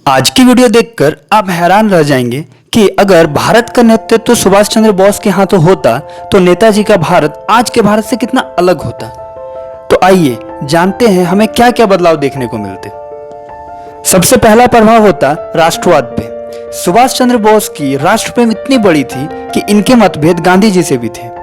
आज की वीडियो देखकर आप हैरान रह जाएंगे कि अगर भारत का नेतृत्व तो सुभाष चंद्र बोस के हाथों होता तो नेताजी का भारत आज के भारत से कितना अलग होता। तो आइए जानते हैं हमें क्या क्या बदलाव देखने को मिलते। सबसे पहला प्रभाव होता राष्ट्रवाद पे। सुभाष चंद्र बोस की राष्ट्र प्रेम इतनी बड़ी थी कि इनके मतभेद गांधी जी से भी थे।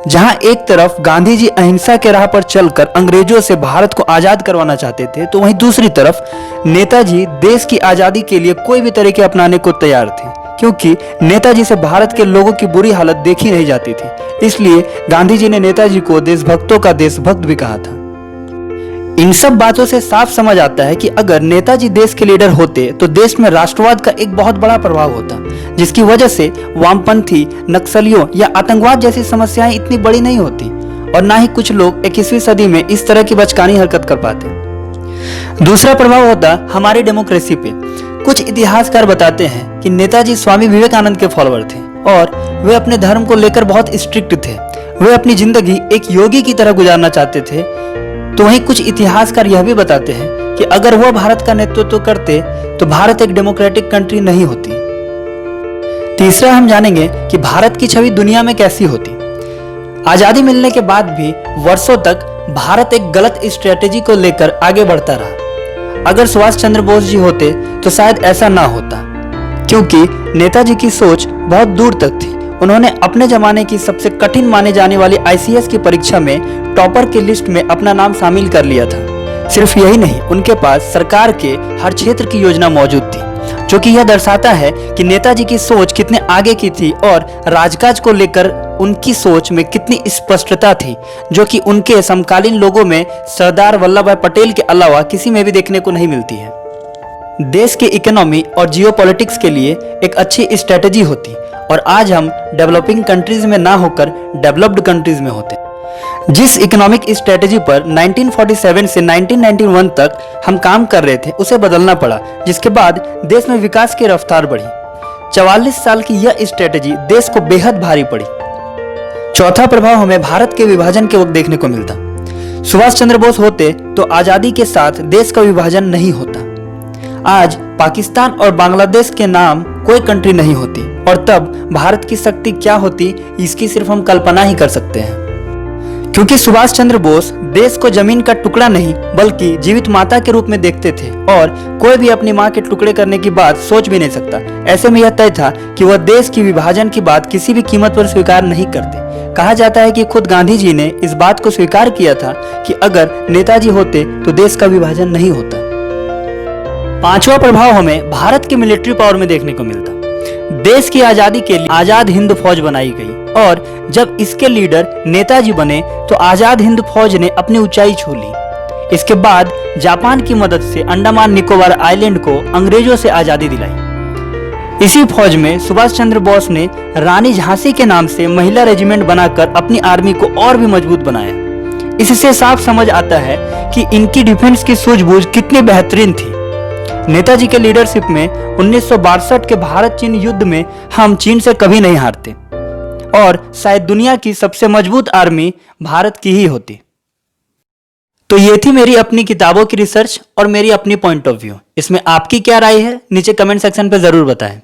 जहां एक तरफ गांधी जी अहिंसा के राह पर चलकर अंग्रेजों से भारत को आजाद करवाना चाहते थे, तो वहीं दूसरी तरफ नेताजी देश की आजादी के लिए कोई भी तरीके अपनाने को तैयार थे, क्योंकि नेताजी से भारत के लोगों की बुरी हालत देखी नहीं जाती थी। इसलिए गांधी जी ने नेताजी को देशभक्तों का देशभक्त भी कहा था। इन सब बातों से साफ समझ आता है कि अगर नेताजी देश के लीडर होते तो देश में राष्ट्रवाद का एक बहुत बड़ा प्रभाव होता, जिसकी वजह से वामपंथी, नक्सलियों या आतंकवाद जैसी समस्याएं इतनी बड़ी नहीं होती और ना ही कुछ लोग 21वीं सदी में इस तरह की बचकानी हरकत कर पाते। दूसरा प्रभाव होता हमारी डेमोक्रेसी पे। कुछ इतिहासकार बताते हैं कि नेताजी स्वामी विवेकानंद के फॉलोअर थे और वे अपने धर्म को लेकर बहुत स्ट्रिक्ट थे। वे अपनी जिंदगी एक योगी की तरह गुजारना चाहते थे। तो वहीं कुछ इतिहासकार यह भी बताते हैं कि अगर वह भारत का नेतृत्व करते तो भारत एक डेमोक्रेटिक कंट्री नहीं होती। तीसरा हम जानेंगे कि भारत की छवि दुनिया में कैसी होती। आजादी मिलने के बाद भी वर्षों तक भारत एक गलत स्ट्रेटेजी को लेकर आगे बढ़ता रहा। अगर सुभाष चंद्र बोस जी होते तो शायद ऐसा ना होता, क्योंकि नेताजी की सोच बहुत दूर तक थी। उन्होंने अपने जमाने की सबसे कठिन माने जाने वाली ICS की परीक्षा में टॉपर की लिस्ट में अपना नाम शामिल कर लिया था। सिर्फ यही नहीं, उनके पास सरकार के हर क्षेत्र की योजना मौजूद थी, जो कि यह दर्शाता है कि नेताजी की सोच कितने आगे की थी और राजकाज को लेकर उनकी सोच में कितनी स्पष्टता थी, जो कि उनके समकालीन लोगों में सरदार वल्लभ भाई पटेल के अलावा किसी में भी देखने को नहीं मिलती है। देश की इकोनॉमी और जियोपॉलिटिक्स के लिए एक अच्छी स्ट्रेटेजी होती और आज हम डेवलपिंग कंट्रीज में ना होकर डेवलप्ड कंट्रीज में होते। जिस इकोनॉमिक स्ट्रेटेजी पर 1947 से 1991 तक हम काम कर रहे थे उसे बदलना पड़ा, जिसके बाद देश में विकास की रफ्तार बढ़ी। 44 साल की यह स्ट्रेटेजी देश को बेहद भारी पड़ी। चौथा प्रभाव हमें भारत के विभाजन के वक्त देखने को मिलता। सुभाष चंद्र बोस होते तो आजादी के साथ देश का विभाजन नहीं होता। आज पाकिस्तान और बांग्लादेश के नाम कोई कंट्री नहीं होती और तब भारत की शक्ति क्या होती इसकी सिर्फ हम कल्पना ही कर सकते हैं। क्योंकि सुभाष चंद्र बोस देश को जमीन का टुकड़ा नहीं बल्कि जीवित माता के रूप में देखते थे और कोई भी अपनी मां के टुकड़े करने की बात सोच भी नहीं सकता। ऐसे में यह तय था कि वह देश की विभाजन की बात किसी भी कीमत पर स्वीकार नहीं करते। कहा जाता है कि खुद गांधी जी ने इस बात को स्वीकार किया था कि अगर नेताजी होते तो देश का विभाजन नहीं होता। पांचवा प्रभाव हमें भारत की मिलिट्री पावर में देखने को मिलता। देश की आजादी के लिए आजाद हिंद फौज बनाई गई और जब इसके लीडर नेताजी बने तो आजाद हिंद फौज ने अपनी ऊंचाई छू ली। इसके बाद जापान की मदद से अंडमान निकोबार आइलैंड को अंग्रेजों से आजादी दिलाई। इसी फौज में सुभाष चंद्र बोस ने रानी झांसी के नाम से महिला रेजिमेंट बनाकर अपनी आर्मी को और भी मजबूत बनाया। इससे साफ समझ आता है कि इनकी डिफेंस की सूझबूझ कितनी बेहतरीन थी। नेताजी के लीडरशिप में 1962 के भारत चीन युद्ध में हम चीन से कभी नहीं हारते और शायद दुनिया की सबसे मजबूत आर्मी भारत की ही होती। तो ये थी मेरी अपनी किताबों की रिसर्च और मेरी अपनी पॉइंट ऑफ व्यू। इसमें आपकी क्या राय है नीचे कमेंट सेक्शन पे जरूर बताएं।